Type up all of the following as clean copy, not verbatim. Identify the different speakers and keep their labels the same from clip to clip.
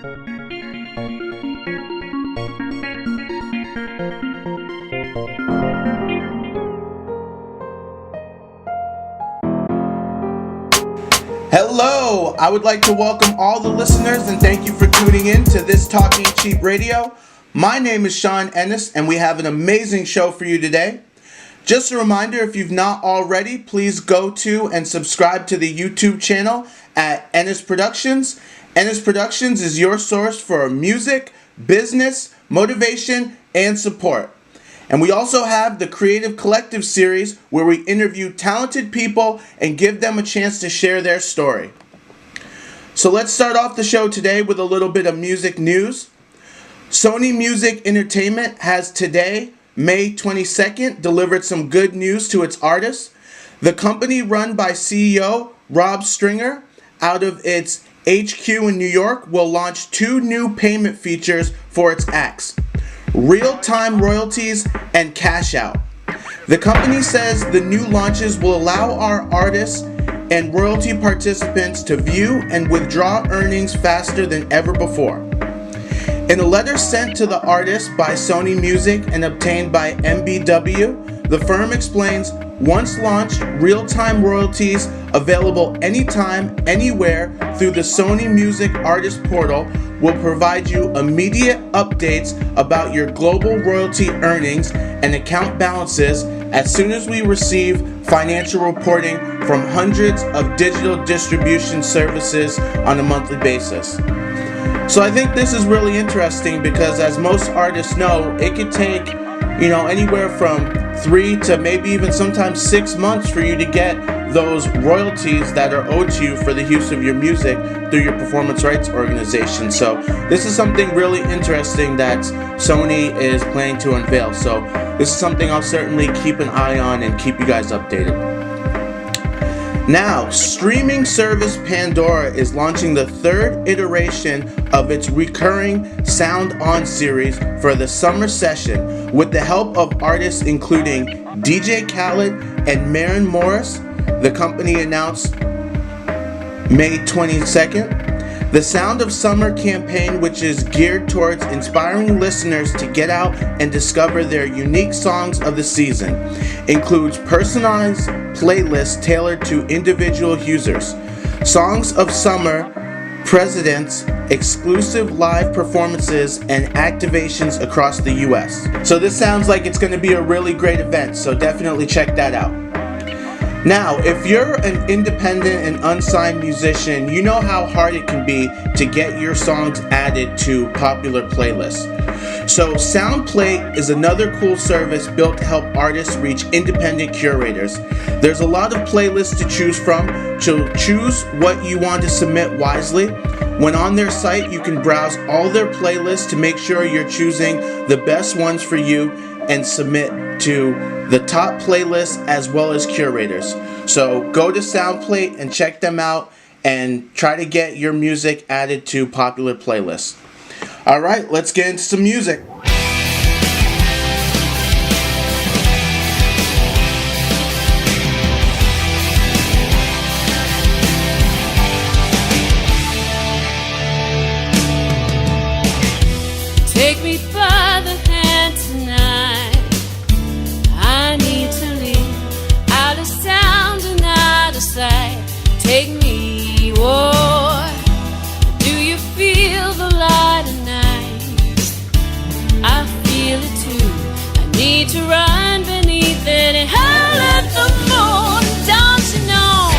Speaker 1: Hello, I would like to welcome all the listeners and thank you for tuning in to this Talking Cheap Radio. My name is Sean Ennis and we have an amazing show for you today. Just a reminder, if you've not already, please go to and subscribe to the YouTube channel at ENNIS Productions. ENNIS Productions is your source for music, business, motivation, and support. And we also have the Creative Collective series where we interview talented people and give them a chance to share their story. So let's start off the show today with a little bit of music news. Sony Music Entertainment has today, May 22nd, delivered some good news to its artists. The company run by CEO Rob Stringer out of its HQ in New York will launch 2 new payment features for its acts: real-time royalties and cash out. The company says the new launches will allow our artists and royalty participants to view and withdraw earnings faster than ever before. In a letter sent to the artists by Sony Music and obtained by MBW, the firm explains, once launched, real-time royalties available anytime, anywhere through the Sony Music Artist Portal will provide you immediate updates about your global royalty earnings and account balances as soon as we receive financial reporting from hundreds of digital distribution services on a monthly basis. So I think this is really interesting because, as most artists know, it could take, anywhere from 3 to maybe even sometimes 6 months for you to get those royalties that are owed to you for the use of your music through your performance rights organization. So this is something really interesting that Sony is planning to unveil. So this is something I'll certainly keep an eye on and keep you guys updated. Now, streaming service Pandora is launching the 3rd iteration of its recurring Sound On series for the summer session with the help of artists including DJ Khaled and Maren Morris. The company announced May 22nd. The Sound of Summer campaign, which is geared towards inspiring listeners to get out and discover their unique songs of the season, includes personalized playlists tailored to individual users, Songs of Summer, Presidents, exclusive live performances, and activations across the US. So this sounds like it's going to be a really great event, so definitely check that out. Now, if you're an independent and unsigned musician, you know how hard it can be to get your songs added to popular playlists. So SoundPlay is another cool service built to help artists reach independent curators. There's a lot of playlists to choose from, so choose what you want to submit wisely. When on their site, you can browse all their playlists to make sure you're choosing the best ones for you and submit to the top playlists as well as curators. So go to SoundPlay and check them out and try to get your music added to popular playlists. Alright, let's get into some music.
Speaker 2: Take me by the hand tonight. I need to leave out of sound and out of sight. Take me, whoa. Do you feel the light at night? I feel it too. I need to run beneath it and howl at the moon. Don't you know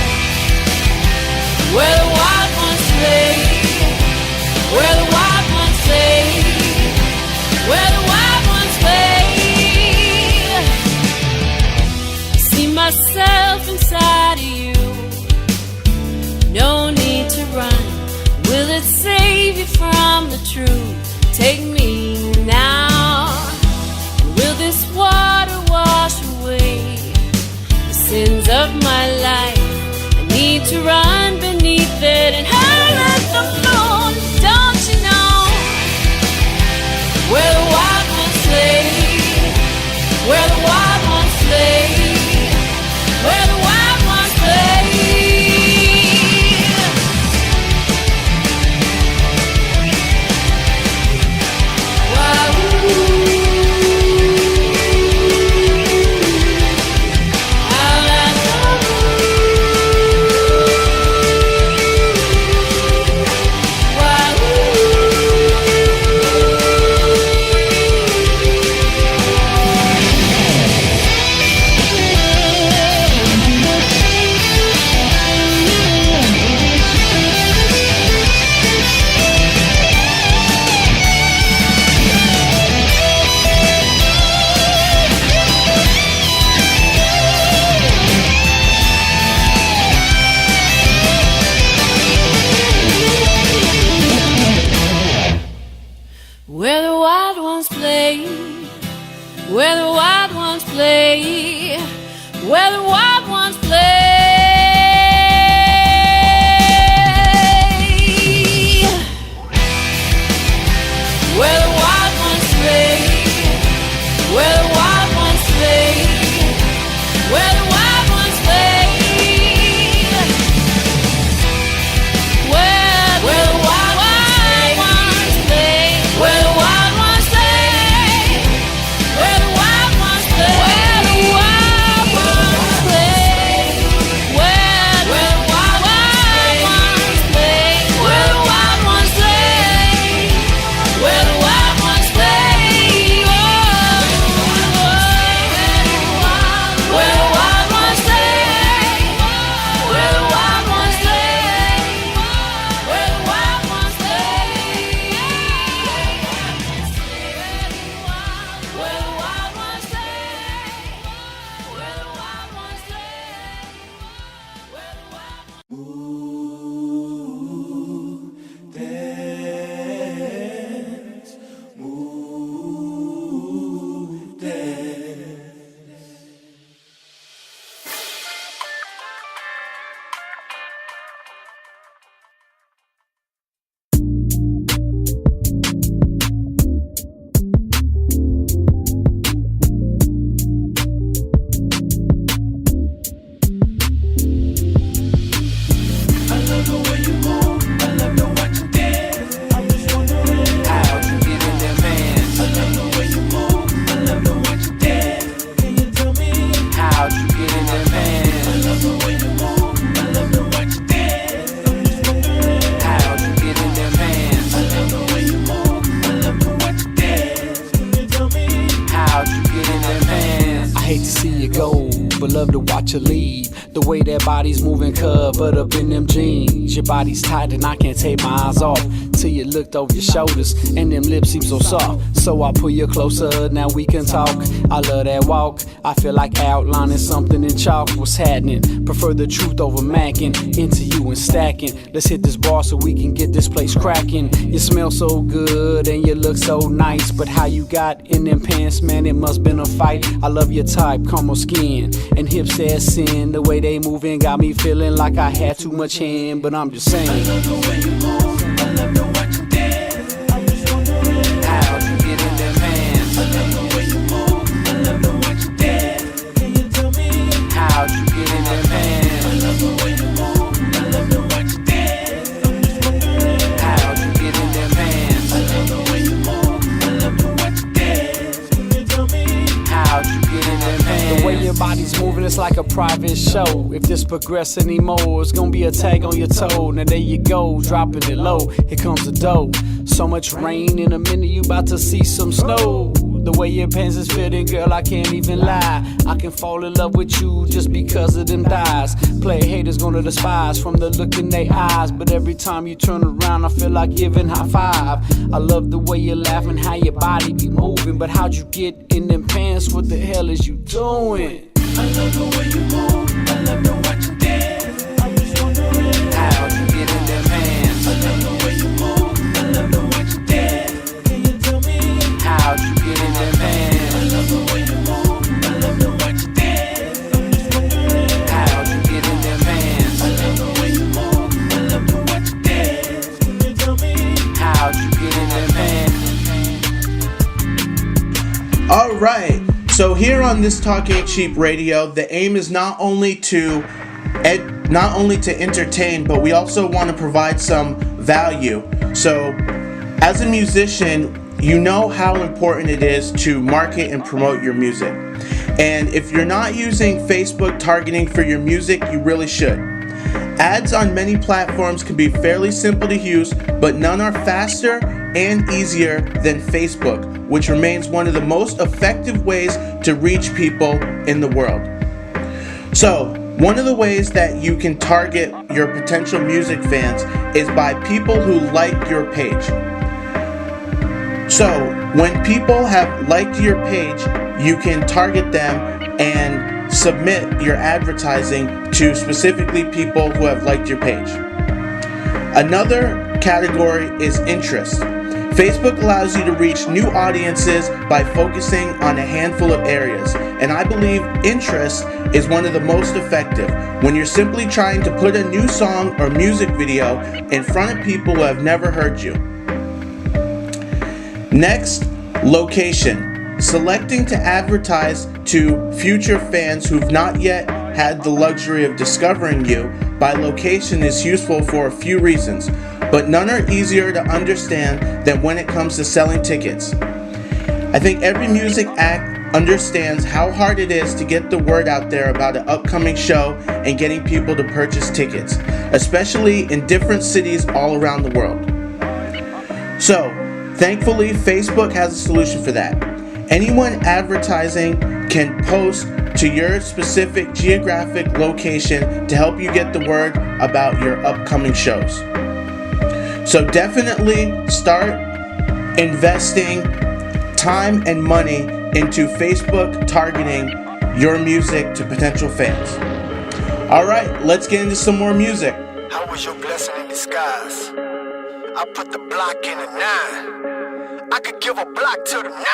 Speaker 2: where the wild ones lay? Where the wild ones lay? Where the wild ones lay? I see myself inside of you. No need to run. Will it save you from the truth? Take me now. Will this water wash away the sins of my life? I need to run beneath it and howl at the moon. Don't you know where the wild ones lay? Where the wild ones lay? Where the wild ones lay? where the wild ones play, where the wild ones play. Where the wild ones play, where the wild ones play, where the wild ones play. Where the wild ones play, where the wild ones play, where the wild ones play, where the wild ones play, where the wild ones play, where the wild ones play, where the wild ones play, where the wild ones play, where the wild ones play, where the wild ones play, where the wild ones play, where the wild ones play, where the wild.
Speaker 3: But love to watch her leave. The way that body's moving, covered up in them jeans. Your body's tight and I can't take my eyes off till you looked over your shoulders and them lips seem so soft. So I pull you closer, now we can talk. I love that walk, I feel like outlining something in chalk. What's happening? Prefer the truth over macking into you and stacking. Let's hit this bar so we can get this place cracking. You smell so good and you look so nice, but how you got in them pants, man, it must been a fight. I love your type, caramel skin and hips that sin. The way they moving got me feeling like I had too much hand, but I'm just saying. I love the way you move, I love to watch you dance. I'm just wondering how'd you get in them pants. I love the way you move, I love to watch you dance. Can you tell me how'd you get in them pants? I love the way you move, I love to watch you dance. I'm just wondering how'd you get in them pants. I love the way you move, I love to watch you dance. Can you tell me how'd you get in them pants? The way your body's moving, it's like a private show. If this progress anymore, it's gonna be a tag on your toe. Now there you go, dropping it low. Here comes the dough. So much rain in a minute, you about to see some snow. The way your pants is fitting, girl, I can't even lie. I can fall in love with you just because of them thighs. Play haters gonna despise from the look in their eyes, but every time you turn around, I feel like giving high five. I love the way you're laughing, how your body be moving, but how'd you get in them pants? What the hell is you doing? I love the way you move, I love to watch you dance. I'm just wondering how'd you get in them pants. I love the way you move, I love to watch you dance. Can you tell me how'd you get in them pants? I love the way you move, I love to watch you dance. I'm just wondering how'd you get in them pants. I love the way you move, I love to watch you dance. Can you tell me how'd you get in them pants?
Speaker 1: All right. So here on This Talk Ain't Cheap Radio, the aim is not only to entertain, but we also want to provide some value. So as a musician, you know how important it is to market and promote your music. And if you're not using Facebook targeting for your music, you really should. Ads on many platforms can be fairly simple to use, but none are faster and easier than Facebook, which remains one of the most effective ways to reach people in the world. So, one of the ways that you can target your potential music fans is by people who like your page. So, when people have liked your page, you can target them and submit your advertising to specifically people who have liked your page. Another category is interest. Facebook allows you to reach new audiences by focusing on a handful of areas, and I believe interest is one of the most effective when you're simply trying to put a new song or music video in front of people who have never heard you. Next, location. Selecting to advertise to future fans who've not yet had the luxury of discovering you by location is useful for a few reasons, but none are easier to understand than when it comes to selling tickets. I think every music act understands how hard it is to get the word out there about an upcoming show and getting people to purchase tickets, especially in different cities all around the world. So, thankfully, Facebook has a solution for that. Anyone advertising can post to your specific geographic location to help you get the word about your upcoming shows. So definitely start investing time and money into Facebook targeting your music to potential fans. Alright, let's get into some more music.
Speaker 4: How was your blessing in disguise? I put the block in a 9. I could give a block to the 9.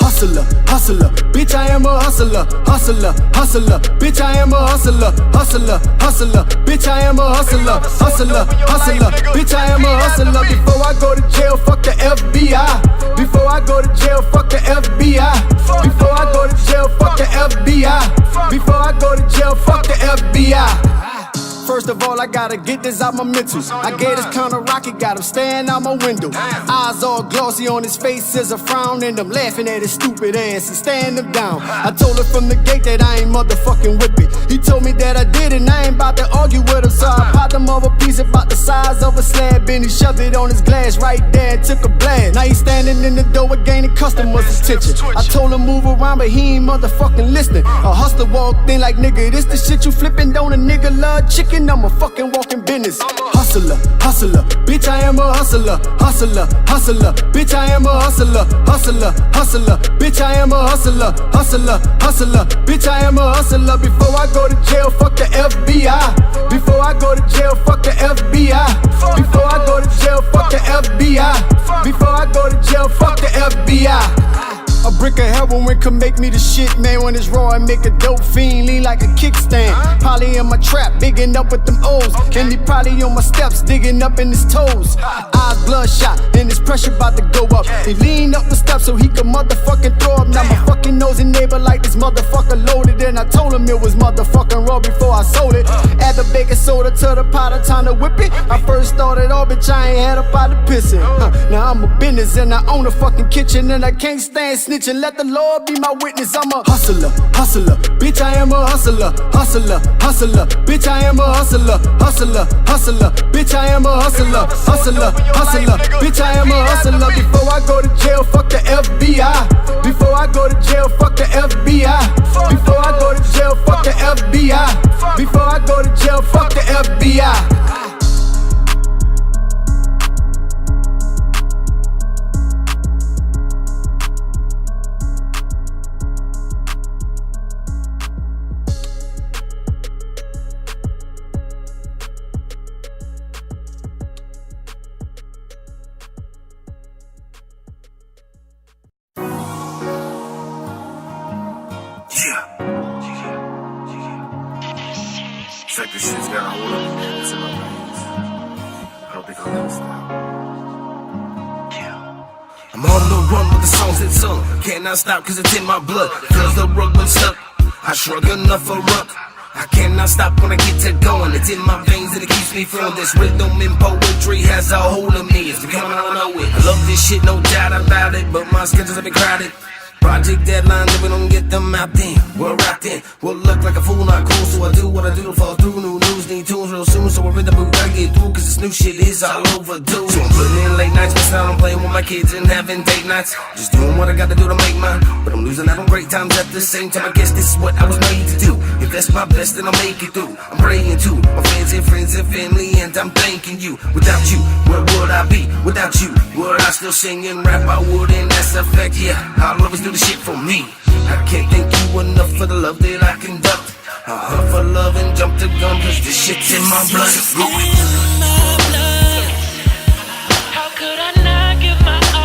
Speaker 4: Hustler, hustler, bitch I am a hustler. Hustler, hustler, bitch I am a hustler. Hustler, hustler, bitch I am a hustler. Hustler, hustler, bitch I am a hustler. Before I go to jail, fuck the FBI. Before I go to jail, fuck the FBI. Before I go to jail, fuck the FBI. Before I go to jail, fuck the FBI. First of all, I gotta get this out my mentals. I gave this kind of rocket, got him staring out my window. Eyes all glossy on his face, there's a frown, and I'm laughing at his stupid ass and staring him down. I told her from the gate that I ain't motherfucking with it. He told me that I did, and I ain't about to argue with him, so I popped him over a piece about the size of a slab, and he shoved it on his glass right there and took a blast. Now he's standing in the door gaining customers' attention. I told him move around, but he ain't motherfucking listening. A hustler walked in like, nigga, this the shit you flipping, don't a nigga love chicken? I'm a fucking walking business. Hustler, hustler, bitch I am a hustler. Hustler, hustler, bitch I am a hustler. Hustler, hustler, bitch I am a hustler. Hustler, hustler, bitch I am a hustler. Before I go to jail, fuck the FBI. Before I go to jail, fuck the FBI. Before I go to jail, fuck the FBI. Before I go to jail, fuck the FBI. A brick of heroin could make me the shit, man. When it's raw, I make a dope fiend lean like a kickstand. Probably in my trap, bigging up with them O's. And he probably on my steps, digging up in his toes. Eyes bloodshot, and his pressure about to go up. He leaned up the steps so he could motherfucking throw up. Now my fucking nosy neighbor like this motherfucker loaded. And I told him it was motherfucking raw before I sold it. Add the baking soda to the pot, of time to whip it. I first started off, bitch, I ain't had up out of pissing. Now I'm a business and I own a fucking kitchen, and I can't stand snitching. Let the Lord be my witness. I'm a hustler, hustler, bitch I am a hustler. Hustler, hustler, bitch I am a hustler. Hustler, hustler, bitch I am a hustler. Hustler, hustler, bitch I am a hustler. Before I go to jail, fuck the FBI. Before I go to jail, fuck the FBI. Before I go to jail, fuck the FBI. Before I go to jail, fuck the FBI.
Speaker 5: Check this shit's got a hold of me. It's in my veins. I don't think I'll ever stop. I'm on the run with the songs that sung. Cannot stop cause it's in my blood. Feels the rug when stuck. I shrug enough for ruck. I cannot stop when I get to going. It's in my veins and it keeps me flowing. This rhythm and poetry has a hold of me. It's becoming all I know it. I love this shit, no doubt about it. But my schedules have been crowded. Project deadlines, if we don't get them out then, we're out then. We'll look like a fool, not cool, so I do what I do to fall through. New news, need tunes real soon, so we're in the mood, gotta get through, cause this new shit is all overdue. So I'm putting in late nights, missing out on playing with my kids and having date nights. Just doing what I gotta do to make mine, but I'm losing out on great times at the same time. I guess this is what I was made to do. If that's my best, then I'll make it through. I'm praying to my fans and friends and family, and I'm thanking you. Without you, where would I be? Without you, would I still sing and rap? I would, and that's a fact, yeah. I'll always do the shit for me. I can't thank you enough for the love that I conduct. I hunt for love and jump the gun, cause this shit's in my blood.
Speaker 2: How could I not give my all?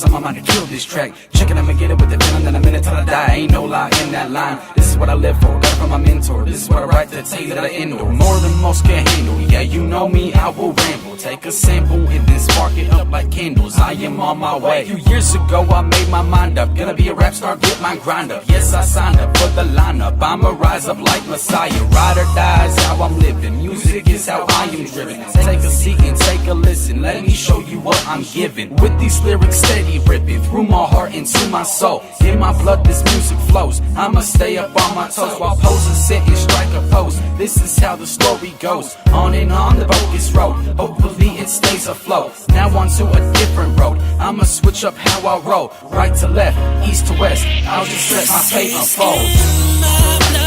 Speaker 3: on my mind to kill this track. Checking, I'ma get it with the feeling that I'm in it till I die. Ain't no lie in that line. This is what I live for, got it from my mentor. This is what I write to tell you that I endure. More than most can handle. Yeah, you know me, I will ramble. Take a sample and then spark it up like candles. I am on my way. A few years ago, I made my mind up. Gonna be a rap star, get my grind up. Yes, I signed up for the lineup. I'ma rise up like Messiah. Ride or die is how I'm living. Music is how I am driven. Take a seat and take a listen. Let me show you what I'm giving. With these lyrics steady ripping through my heart into my soul. In my blood this music flows. I'ma stay up on my toes while posing, sit and strike a pose. This is how the story goes. On and on the bogus road. Hopefully it stays afloat. Now on to a different road. I'ma switch up how I roll. Right to left, east to west. I'll just let my fate unfold.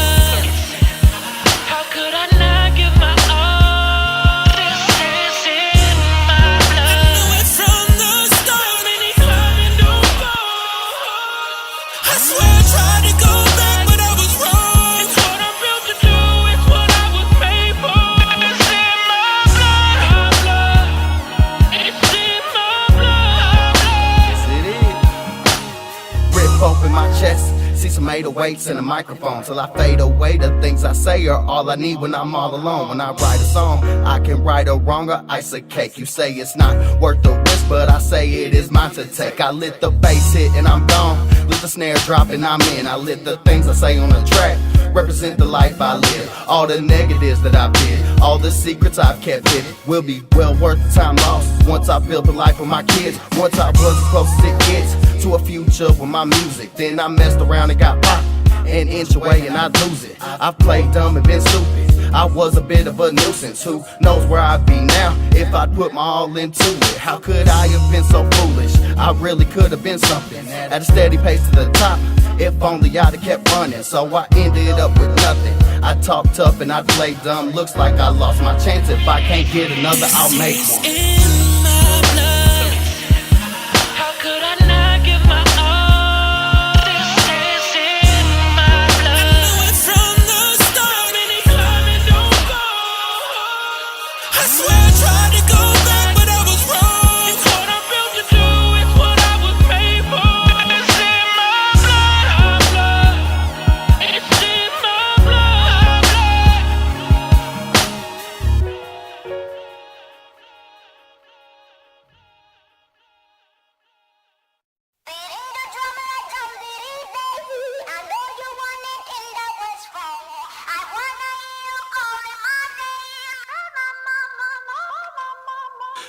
Speaker 4: See some 808s and a microphone till I fade away. The things I say are all I need when I'm all alone. When I write a song, I can right or wrong or ice a cake. You say it's not worth the risk, but I say it is mine to take. I let the bass hit and I'm gone. Let the snare drop and I'm in. I let the things I say on the track represent the life I live. All the negatives that I've been, all the secrets I've kept hidden, will be well worth the time lost. Once I build the life of my kids, once I was as close as it gets to a future with my music. Then I messed around and got popped, an inch away and I'd lose it. I've played dumb and been stupid. I was a bit of a nuisance. Who knows where I'd be now if I'd put my all into it? How could I have been so foolish? I really could have been something at a steady pace to the top. If only I'd have kept running. So I ended up with nothing. I talk tough and I play dumb. Looks like I lost my chance. If I can't get another, I'll make one.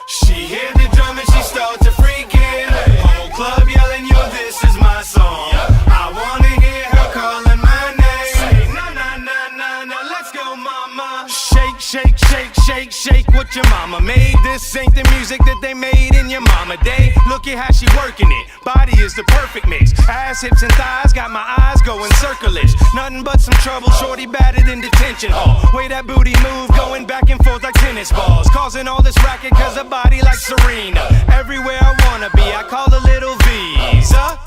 Speaker 5: She hit the drum and she started to freaking. Whole club yelling, yo, this is my song. I wanna hear her calling my name. Say, na na na na na, let's go mama. Shake, shake, shake, shake, shake what your mama made. This ain't the music that they made in your mama day. Look at how she working it. Body is the perfect mix. Ass, hips, and thighs got my eyes going circleish. Nothing but some trouble, shorty batted in detention hall. Way that booty move, going back and forth like tennis balls. Causing all this racket cause her body like Serena. Everywhere I wanna be, I call her Little Visa.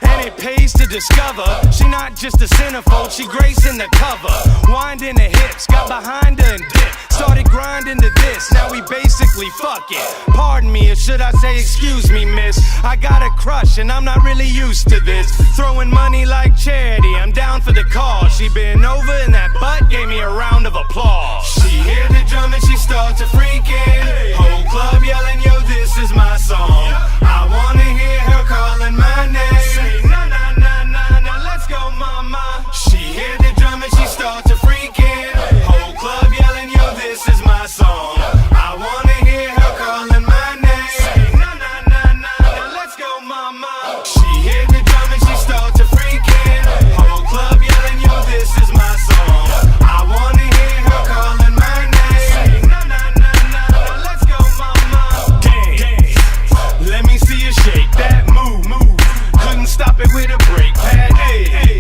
Speaker 5: And it pays to discover she not just a centerfold, she gracing the cover. Winding the hips, got behind her and dipped. Started grinding to this, now we basically fuck it. Pardon me, or should I say excuse me, miss. I got a crush and I'm not really used to this. Throwing money like charity, I'm down for the cause. She been over and that butt gave me a round of applause. She hit the drum and she started to freaking. Whole club yelling, yo, this is my song. I wanna hear her calling my name. Say na na na na na, let's go mama. She hit the drum and she started to freaking. Whole club yelling, yo, this is my song. I wanna hear her calling my name. Say na na na na na, let's go mama. She hit the drum and she started to freaking. Whole club yelling, yo, this is my song. I wanna hear her calling my name. Say na na na na na, let's go mama. Dance, let me see you shake that move. Couldn't stop it with a brake pad. Hey,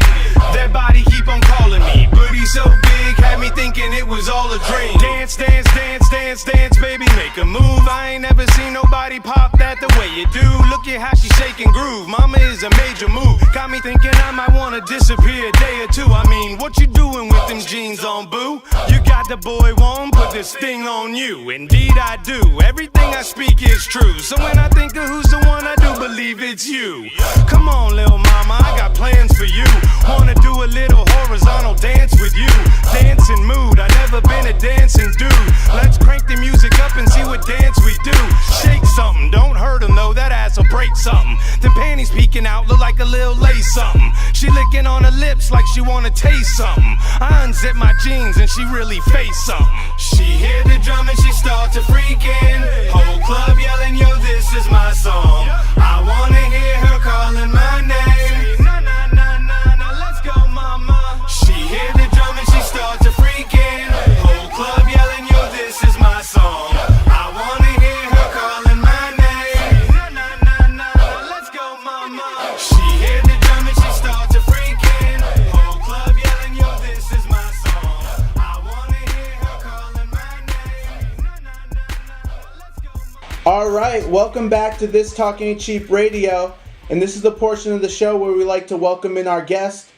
Speaker 5: that body keep on calling me. Booty so big, had me thinking it was all a dream. Dance, dance, dance, dance, dance, baby, make a move. I ain't never seen nobody pop that the way you do. Look at how she shake and groove. Mama
Speaker 6: is a major move. Got me thinking I might wanna disappear a day or two. I mean, what you doing with them jeans on, boo? You got the boy won't put this thing on you. Indeed I do. Everything I speak is true. So when I think of who's the one, I do believe it's you. Come on, little mama, I got plans for you. Wanna do a little horizontal dance with you. Dancing mood, I never been a dancing dude. Let's crank the music up and see what dance we do. Shake something, don't hurt him though, that ass will break something. The panties peeking out, look like a little lace something. She licking on her lips like she wanna taste something. I unzip my jeans and she really face something. She hear the drum and she start to freaking. Whole club yelling, yo, this is my song. I wanna hear her calling my name. Na na na na na, let's go mama. She hear the drum and she start to freaking. Whole club yelling, yo, this is my song. I wanna hear her calling my name. Na na na na na, let's go mama. She hear the drum and she start to freaking. Whole club yelling, yo, this is my song. I wanna hear her calling my name. Na na na na, let's go mama.
Speaker 1: All right, welcome back to This Talking Cheap Radio, and this is the portion of the show where we like to welcome in our guest.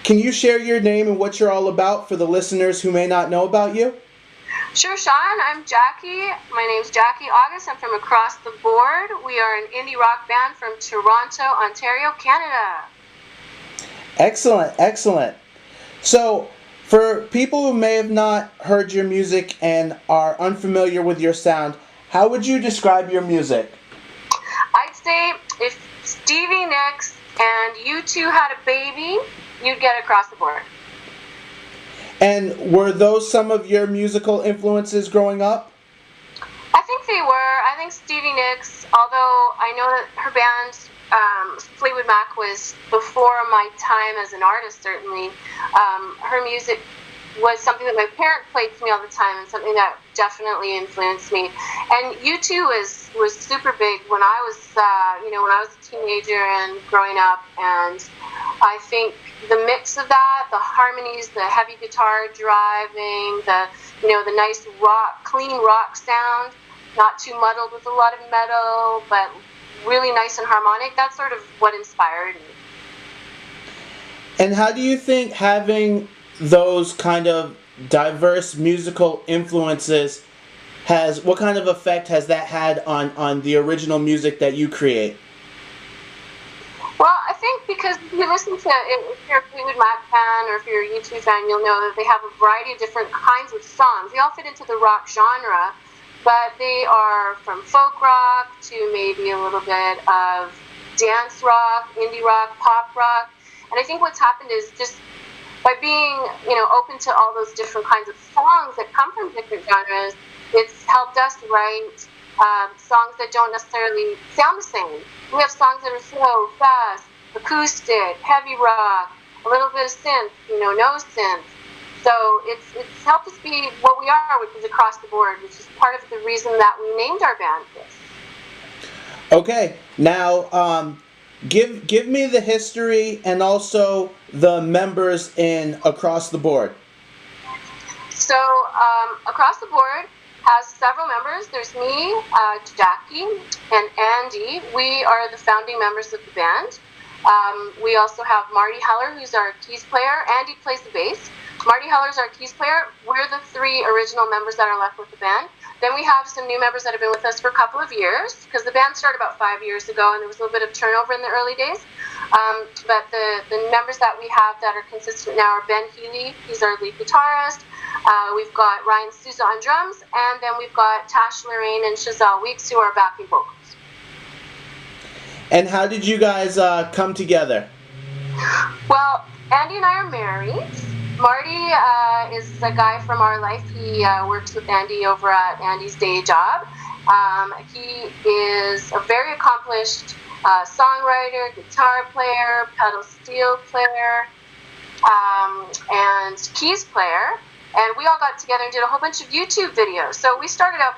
Speaker 1: Can you share your name and what you're all about for the listeners who may not know about you?
Speaker 7: Sure, Sean. I'm Jackie. My name's Jackie Auguste. I'm from across the board. We are an indie rock band from Toronto, Ontario, Canada.
Speaker 1: Excellent, excellent. So, for people who may have not heard your music and are unfamiliar with your sound, how would you describe your music?
Speaker 7: I'd say if Stevie Nicks and U2 had a baby, you'd get across the board.
Speaker 1: And were those some of your musical influences growing up?
Speaker 7: I think they were. I think Stevie Nicks, although I know that her band, Fleetwood Mac, was before my time as an artist, certainly. Her music was something that my parents played to me all the time and something that definitely influenced me. And U2 was super big when I was, when I was a teenager and growing up. And I think the mix of that, the harmonies, the heavy guitar driving, the nice rock, clean rock sound, not too muddled with a lot of metal, but really nice and harmonic, that's sort of what inspired me.
Speaker 1: And how do you think having those kind of diverse musical influences what kind of effect has that had on the original music that you create?
Speaker 7: Well, I think because if you listen to, if you're a Fleetwood Mac fan or if you're a U2 fan, you'll know that they have a variety of different kinds of songs. They all fit into the rock genre, but they are from folk rock to maybe a little bit of dance rock, indie rock, pop rock. And I think what's happened is just by being, open to all those different kinds of songs that come from different genres, it's helped us write songs that don't necessarily sound the same. We have songs that are slow, fast, acoustic, heavy rock, a little bit of synth, no synth. So it's helped us be what we are, which is across the board, which is part of the reason that we named our band this.
Speaker 1: Okay, now give me the history and also the members in Across the Board.
Speaker 7: So Across the Board has several members. There's me, Jackie, and Andy. We are the founding members of the band. We also have Marty Heller, who's our keys player. Andy plays the bass. Marty Heller's our keys player. We're the three original members that are left with the band. Then we have some new members that have been with us for a couple of years, because the band started about 5 years ago, and there was a little bit of turnover in the early days. But the members that we have that are consistent now are Ben Healy. He's our lead guitarist. We've got Ryan Souza on drums, and then we've got Tash Lorraine and Chazelle Weeks, who are backing vocals.
Speaker 1: And how did you guys come together?
Speaker 7: Well, Andy and I are married. Marty is a guy from our life. He works with Andy over at Andy's day job. He is a very accomplished songwriter, guitar player, pedal steel player, and keys player. And we all got together and did a whole bunch of YouTube videos. So we started out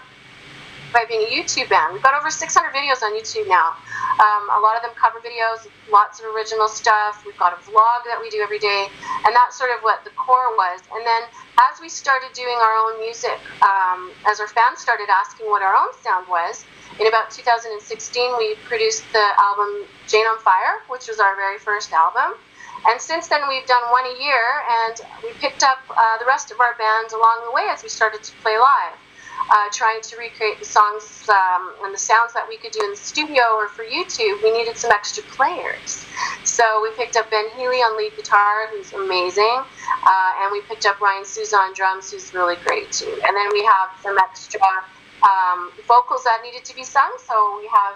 Speaker 7: by being a YouTube band. We've got over 600 videos on YouTube now. A lot of them cover videos, lots of original stuff. We've got a vlog that we do every day, and that's sort of what the core was. And then as we started doing our own music, as our fans started asking what our own sound was, in about 2016, we produced the album Jane on Fire, which was our very first album. And since then, we've done one a year, and we picked up the rest of our band along the way as we started to play live, trying to recreate the songs and the sounds that we could do in the studio or for YouTube. We needed some extra players. So we picked up Ben Healy on lead guitar, who's amazing, and we picked up Ryan Souza on drums, who's really great too. And then we have some extra vocals that needed to be sung, so we have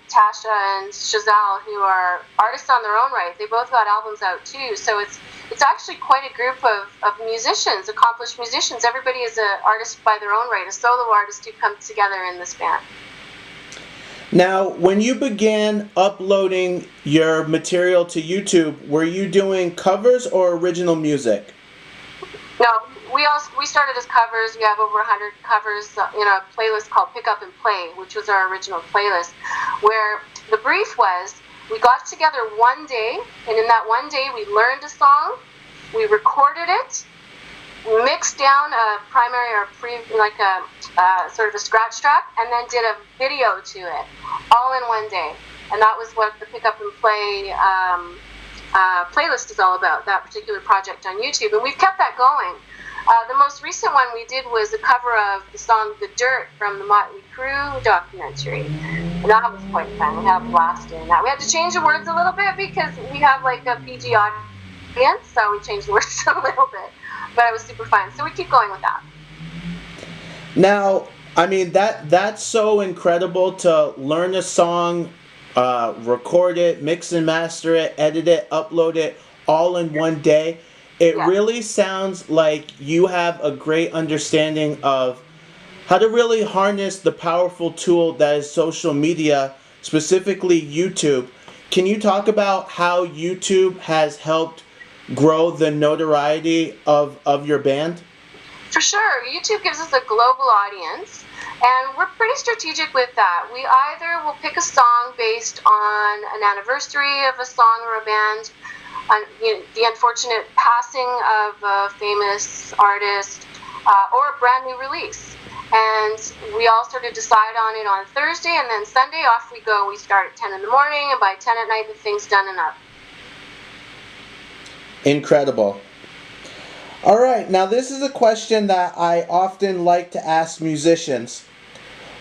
Speaker 7: Tasha and Chazelle, who are artists on their own right. They both got albums out too, so it's actually quite a group of musicians, accomplished musicians. Everybody is an artist by their own right, a solo artist who comes together in this band.
Speaker 1: Now, when you began uploading your material to YouTube, were you doing covers or original music?
Speaker 7: No, we started as covers. We have over 100 covers in a playlist called Pick Up and Play, which was our original playlist, where the brief was we got together one day, and in that one day we learned a song, we recorded it, mixed down a primary or sort of a scratch track, and then did a video to it, all in one day. And that was what the Pick Up and Play playlist is all about, that particular project on YouTube. And we've kept that going. The most recent one we did was a cover of the song The Dirt from the Motley Crue documentary. And that was quite fun. We had a blast doing that. We had to change the words a little bit because we have like a PG audience, so we changed the words a little bit. But it was super fun. So we keep going with that.
Speaker 1: Now, I mean, that's so incredible to learn a song, record it, mix and master it, edit it, upload it all in one day. It really sounds like you have a great understanding of how to really harness the powerful tool that is social media, specifically YouTube. Can you talk about how YouTube has helped grow the notoriety of your band?
Speaker 7: For sure. YouTube gives us a global audience, and we're pretty strategic with that. We either will pick a song based on an anniversary of a song or a band, the unfortunate passing of a famous artist, or a brand new release. And we all sort of decide on it on Thursday, and then Sunday off we go. We start at 10 in the morning, and by 10 at night the thing's done and up.
Speaker 1: Incredible. All right, now this is a question that I often like to ask musicians.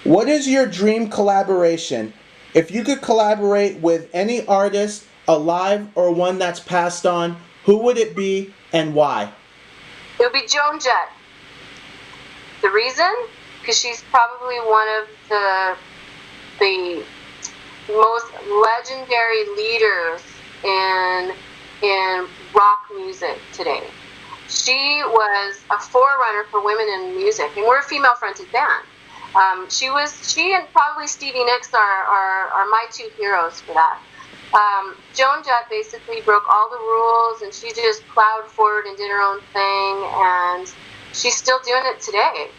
Speaker 1: What is your dream collaboration? If you could collaborate with any artist, alive or one that's passed on, who would it be and why?
Speaker 7: It would be Joan Jett. The reason? Because she's probably one of the most legendary leaders in rock music today. She was a forerunner for women in music, and we're a female-fronted band. She and probably Stevie Nicks are my two heroes for that. Joan Jett basically broke all the rules, and she just plowed forward and did her own thing, and she's still doing it today.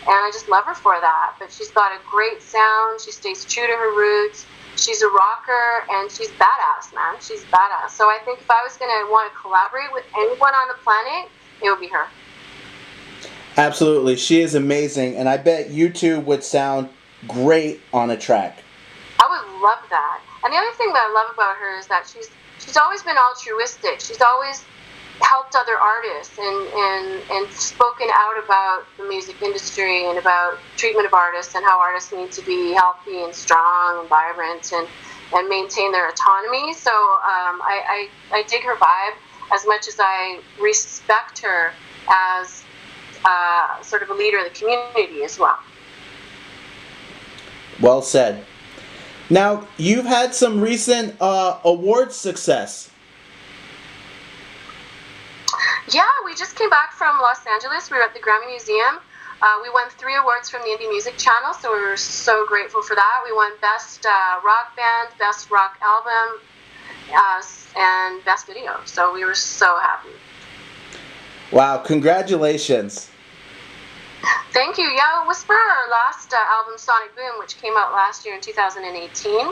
Speaker 7: And I just love her for that. But she's got a great sound. She stays true to her roots. She's a rocker, and she's badass, man. She's badass. So I think if I was going to want to collaborate with anyone on the planet, it would be her.
Speaker 1: Absolutely. She is amazing, and I bet you two would sound great on a track.
Speaker 7: I would love that. And the other thing that I love about her is that she's always been altruistic. She's always helped other artists and spoken out about the music industry and about treatment of artists and how artists need to be healthy and strong and vibrant and maintain their autonomy. So I dig her vibe as much as I respect her as sort of a leader of the community as well.
Speaker 1: Well said. Now, you've had some recent award success.
Speaker 7: Yeah, we just came back from Los Angeles. We were at the Grammy Museum. We won 3 awards from the Indie Music Channel, so we were so grateful for that. We won Best Rock Band, Best Rock Album, and Best Video. So we were so happy.
Speaker 1: Wow, congratulations.
Speaker 7: Thank you. Yeah, Whisper, our last album, Sonic Boom, which came out last year in 2018.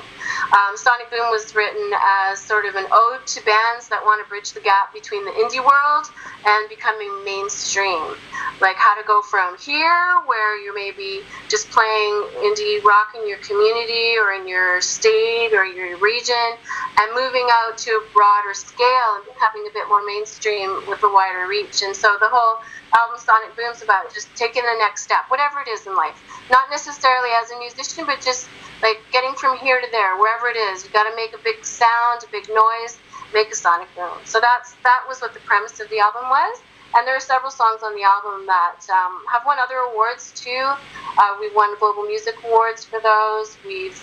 Speaker 7: Sonic Boom was written as sort of an ode to bands that want to bridge the gap between the indie world and becoming mainstream. Like how to go from here, where you're maybe just playing indie rock in your community or in your state or your region, and moving out to a broader scale and becoming a bit more mainstream with a wider reach. And so the whole album Sonic Boom's about just taking the next step, whatever it is in life. Not necessarily as a musician, but just like getting from here to there, wherever it is. You got to make a big sound, a big noise, make a sonic boom. So that was what the premise of the album was. And there are several songs on the album that have won other awards too. We've won Global Music Awards for those. We've,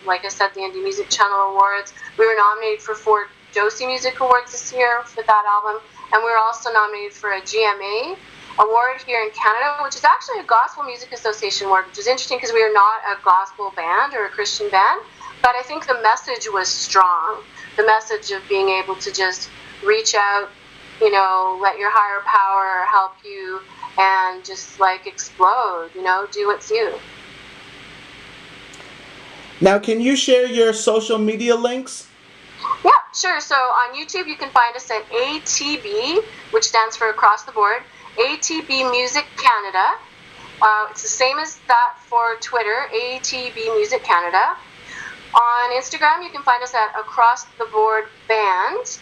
Speaker 7: like I said, the Indie Music Channel Awards. We were nominated for 4 Josie Music Awards this year for that album. And we were also nominated for a GMA award here in Canada, which is actually a Gospel Music Association award, which is interesting because we are not a gospel band or a Christian band. But I think the message was strong. The message of being able to just reach out, you know, let your higher power help you and just like explode, you know, do what's you.
Speaker 1: Now, can you share your social media links?
Speaker 7: Yeah, sure. So on YouTube, you can find us at ATB, which stands for Across the Board, ATB Music Canada. It's the same as that for Twitter, ATB Music Canada. On Instagram, you can find us at Across the Board Band.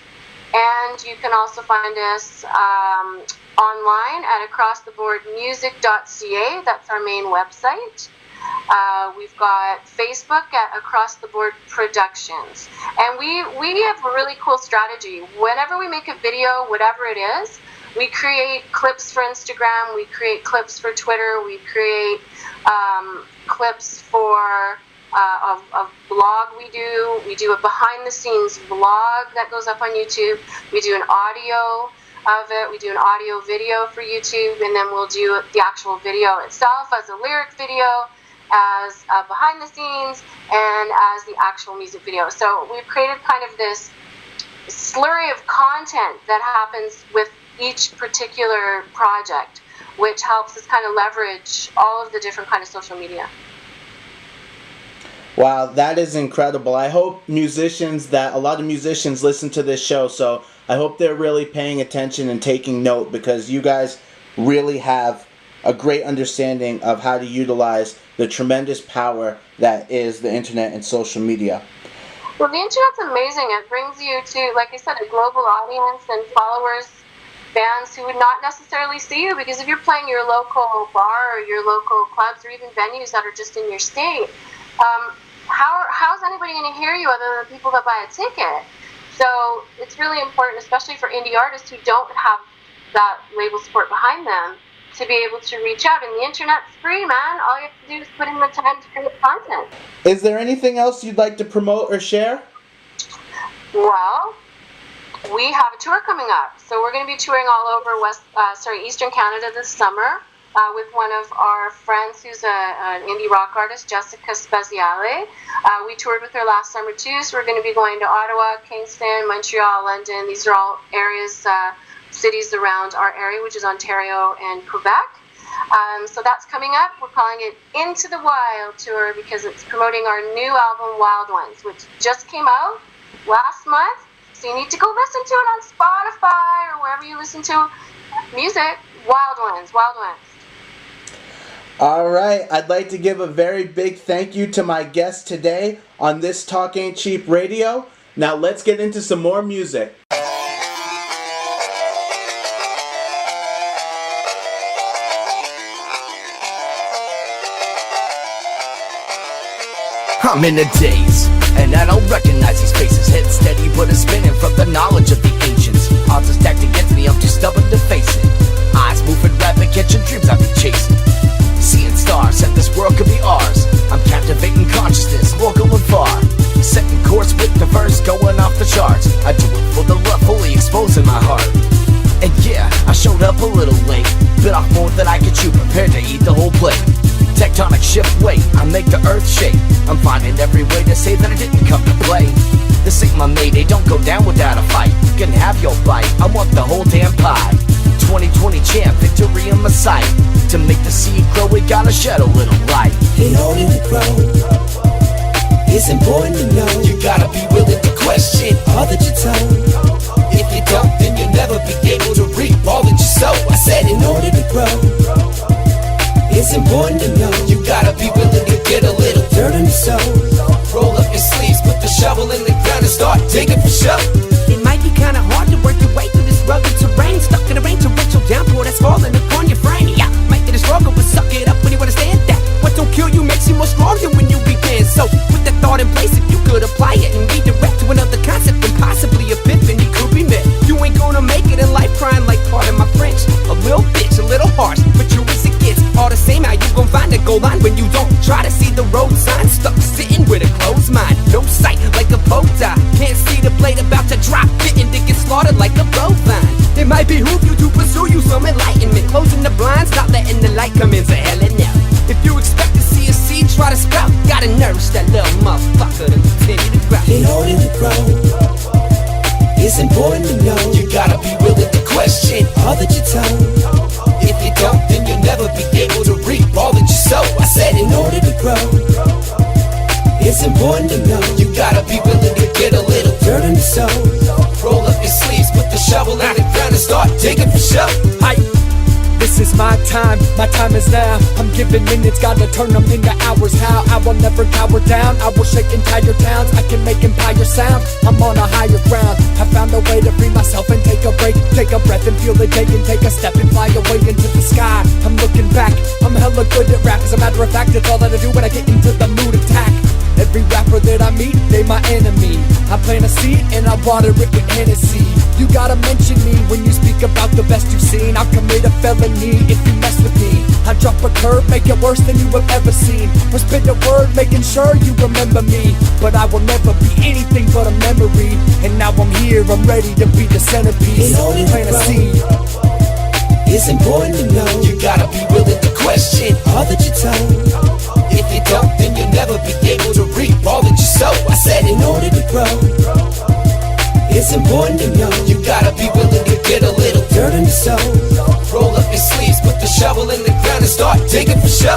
Speaker 7: And you can also find us online at acrosstheboardmusic.ca. That's our main website. We've got Facebook at Across the Board Productions. And we have a really cool strategy. Whenever we make a video, whatever it is, we create clips for Instagram, we create clips for Twitter, we create clips for a blog we do a behind-the-scenes vlog that goes up on YouTube, we do an audio of it, we do an audio video for YouTube, and then we'll do the actual video itself as a lyric video, as behind the scenes, and as the actual music video. So we've created kind of this slurry of content that happens with each particular project, which helps us kind of leverage all of the different kind of social media.
Speaker 1: Wow, that is incredible. I hope a lot of musicians listen to this show, so I hope they're really paying attention and taking note, because you guys really have a great understanding of how to utilize the tremendous power that is the internet and social media.
Speaker 7: Well, the internet's amazing. It brings you to, like I said, a global audience and followers, fans who would not necessarily see you, because if you're playing your local bar or your local clubs or even venues that are just in your state, how's anybody going to hear you other than people that buy a ticket? So it's really important, especially for indie artists who don't have that label support behind them, to be able to reach out. And the internet's free, man. All you have to do is put in the time to create content.
Speaker 1: Is there anything else you'd like to promote or share?
Speaker 7: Well, we have a tour coming up. So we're going to be touring all over Eastern Canada this summer with one of our friends who's an indie rock artist, Jessica Speziale. We toured with her last summer too, so we're going to be going to Ottawa, Kingston, Montreal, London. These are all areas, cities around our area, which is Ontario and Quebec. So that's coming up. We're calling it Into the Wild Tour because it's promoting our new album, Wild Ones, which just came out last month. So you need to go listen to it on Spotify or wherever you listen to music. Wild Ones, Wild Ones.
Speaker 1: All right, I'd like to give a very big thank you to my guest today on This Talk Ain't Cheap Radio. Now let's get into some more music.
Speaker 5: I'm in a daze, and I don't recognize these faces. Head steady, but it's spinning from the knowledge of the ancients. Odds are stacked against me, I'm too stubborn to face it. Eyes moving rapid, catching dreams I be chasing. Seeing stars, and this world could be ours. I'm captivating consciousness, more going far. Setting course with the verse, going off the charts. I do it for the love, fully exposing my heart. And yeah, I showed up a little late. Bit off more than I could chew, prepared to eat the whole plate. Tectonic shift weight, I make the earth shake. I'm finding every way to say that I didn't come to play. This ain't my mayday, don't go down without a fight. You can have your bite, I want the whole damn pie.
Speaker 8: 2020 champ, victory in my sight. To make the seed grow, we gotta shed a little light.
Speaker 9: In order to grow, it's important to know
Speaker 8: you gotta be willing to question
Speaker 9: all that you're told.
Speaker 8: If you don't, then you'll never be able to reap all that you sow. I said
Speaker 9: In order to grow, it's important to know
Speaker 8: you gotta be willing to get a little
Speaker 9: dirt in the soul.
Speaker 8: Roll up your sleeves, put the shovel in the ground and start digging for sure.
Speaker 10: It might be kinda hard to work your way through this rugged terrain, stuck in a rain torrential downpour that's falling upon your frame. Yeah, might get a struggle, but suck it up when you understand that what don't kill you makes you more stronger when you begin. So with that thought in place, if you could apply it and redirect to another concept, then possibly epiphany could be met. You ain't gonna make it in life crying like part of my French. A little bitch, a little harsh, but true as it gets. All the same, how you gon' find a goal line when you don't try to see the road sign? Stuck sitting with a closed mind, no sight like a bow tie. Can't see the blade about to drop, fitting to get slaughtered like a bovine. It might behoove you to pursue you some enlightenment, closing the blinds, not letting the light come in. So hella no. If you expect to see a seed try to sprout, gotta nourish that little motherfucker to continue to grow.
Speaker 9: In order to grow, it's important to know
Speaker 8: you gotta be willing to question
Speaker 9: all that you're told.
Speaker 8: If you don't, then you'll never be able to reap all that you sow. I said
Speaker 9: In order to grow, it's important to know
Speaker 8: you gotta be willing to get a little
Speaker 9: dirt in the soul.
Speaker 8: Roll up your sleeves, put the shovel in the ground and start digging for sure.
Speaker 11: This is my time is now. I'm giving minutes, gotta turn them into hours. How? I will never cower down, I will shake entire towns. I can make empire sound, I'm on a higher ground. I found a way to free myself and take a break. Take a breath and feel the day and take a step and fly away into the sky. I'm looking back, I'm hella good at rap. As a matter of fact, it's all that I do when I get into the mood attack. Every rapper that I meet, they my enemy. I plant a seed and I water it with Hennessy. You gotta mention me when you speak about the best you've seen. I'll commit a felony if you mess with me. I drop a curve, make it worse than you have ever seen. Or spit a word, making sure you remember me. But I will never be anything but a memory. And now I'm here, I'm ready to be the centerpiece.
Speaker 9: In order to
Speaker 11: Plant a
Speaker 9: grow,
Speaker 11: seed.
Speaker 9: it's important to know
Speaker 8: you gotta be willing to question
Speaker 9: all that you're told.
Speaker 8: If you don't, then you'll never be able to reap all that you sow. I said
Speaker 9: In order to grow, it's important to know
Speaker 8: you gotta be willing to get a little
Speaker 9: dirt in the soul.
Speaker 8: Roll up your sleeves, put the shovel in the ground and start digging for sure.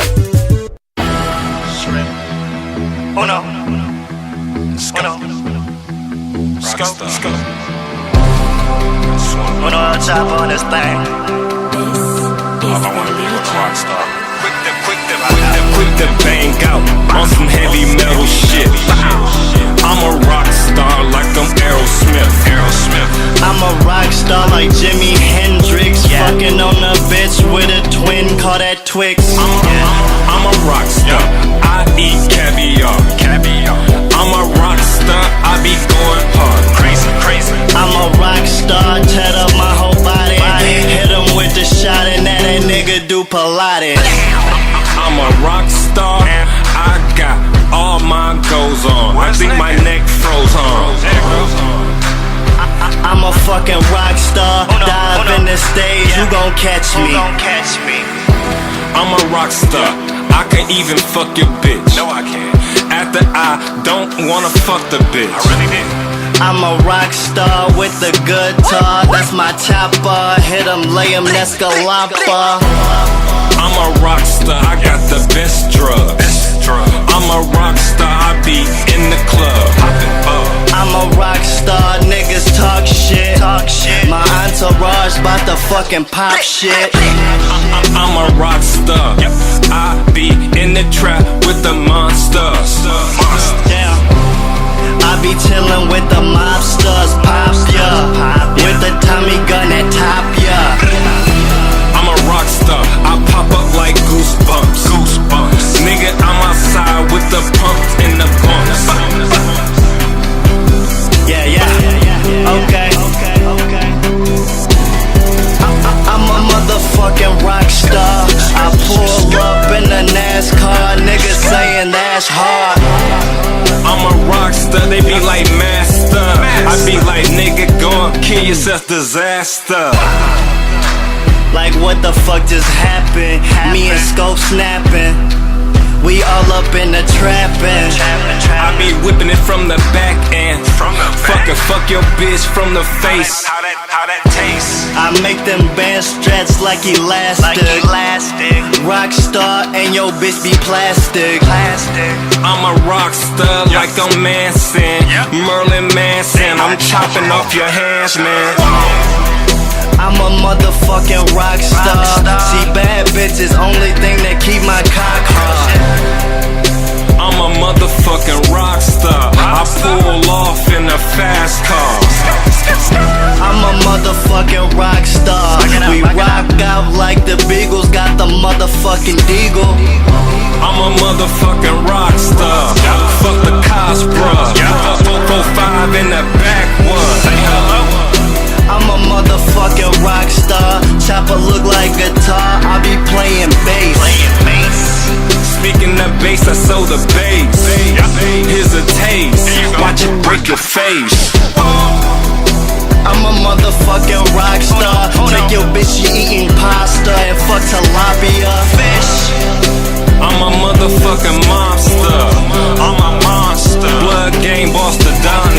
Speaker 5: Oh no. Scope. When I chop on this thing.
Speaker 2: This is
Speaker 5: I wanna be a rock star.
Speaker 6: Quick to bang out on some heavy metal shit. I'm a rock star like I'm Aerosmith.
Speaker 5: I'm a rock star like Jimi Hendrix. Fucking on a bitch with a twin, call that Twix.
Speaker 6: I'm a rock star, I eat caviar. I'm a rock star, I be going hard. Crazy.
Speaker 5: I'm a rock star, tat up my whole body. Hit him with the shot and that nigga do Pilates.
Speaker 6: I'm a rock star, I got all my goals on. I think my neck froze on.
Speaker 5: I'm a fucking rock star, dive in the stage, you gon' catch me.
Speaker 6: I'm a rock star, I can even fuck your bitch. No, I can't. After I don't wanna fuck the bitch. I really did.
Speaker 5: I'm a rock star with the guitar, that's my chopper. Hit him, lay him, Escalapa.
Speaker 6: I'm a rock star, I got the best drugs. I'm a rock star, I be in the club.
Speaker 5: I'm a rock star, niggas talk shit. My entourage bout to fucking pop shit.
Speaker 6: I'm a rock star, I be in the trap with the monsters.
Speaker 5: Yeah. I be chillin' with the mobsters, pop ya. With the Tommy gun that top ya.
Speaker 6: I'm a rock star, I pop up like goosebumps. Nigga, I'm outside with the pumps and the bumps.
Speaker 5: Yeah. Okay. I'm a motherfucking rock star. I pull up in the NASCAR, niggas saying that's hard.
Speaker 6: I'm a rock star, they be like master. I be like, nigga, go and kill yourself, disaster.
Speaker 5: Like what the fuck just happened? Me and Scope snapping. We all up in the trapping.
Speaker 6: I be whipping it from the back end. Fuck your bitch from the face.
Speaker 5: I
Speaker 8: I make them bands stretch like elastic. Rockstar and your bitch be plastic.
Speaker 12: I'm a rock star like I'm Manson, Merlin Manson. I'm chopping off your hands, man.
Speaker 8: I'm a motherfucking rock star. See, bad bitches, only thing that keep my cock hard.
Speaker 12: I'm a motherfucking rock star. I pull off in a fast car.
Speaker 8: I'm a motherfucking rock star. We rock out like the Beagles got the motherfucking deagle.
Speaker 12: I'm a motherfucking rock star. Fuck the cops, bruh. 4-5 in the backwoods.
Speaker 8: I'm a motherfucking rock star. Chopper look like guitar. I be playing bass.
Speaker 12: Speaking of bass, I sold the bass. Here's a taste. Watch it break your face.
Speaker 8: I'm a motherfucking rock star. Take your bitch, you eating pasta and fuck tilapia fish.
Speaker 12: I'm a motherfucking monster. I'm a monster. Blood game boss the Don.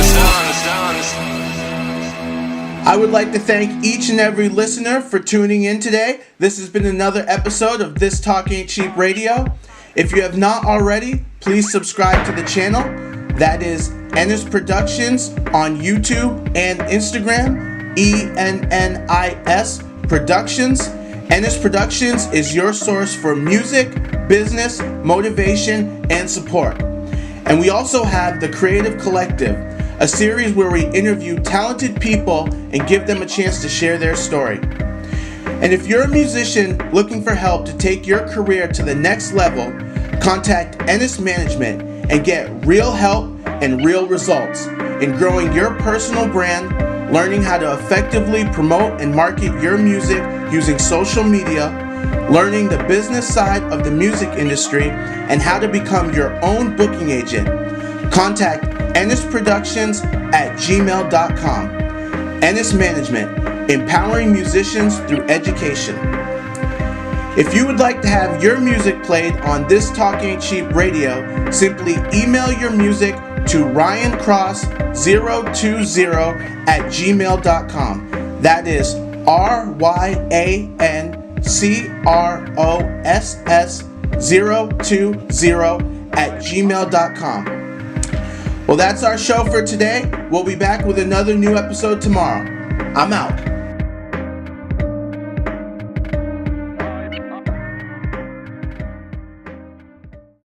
Speaker 1: I would like to thank each and every listener for tuning in today. This has been another episode of This Talk Ain't Cheap Radio. If you have not already, please subscribe to the channel. That is ENNIS Productions on YouTube and Instagram, ENNIS Productions. ENNIS Productions is your source for music, business, motivation, and support. And we also have The Creative Collective, a series where we interview talented people and give them a chance to share their story. And if you're a musician looking for help to take your career to the next level, contact ENNIS Management and get real help and real results in growing your personal brand, learning how to effectively promote and market your music using social media, learning the business side of the music industry, and how to become your own booking agent. Contact ennisproductions@gmail.com. ENNIS Management, empowering musicians through education. If you would like to have your music played on This Talk Ain't Cheap Radio, simply email your music to ryancross020@gmail.com. That is ryancross020@gmail.com. Well, that's our show for today. We'll be back with another new episode tomorrow. I'm out.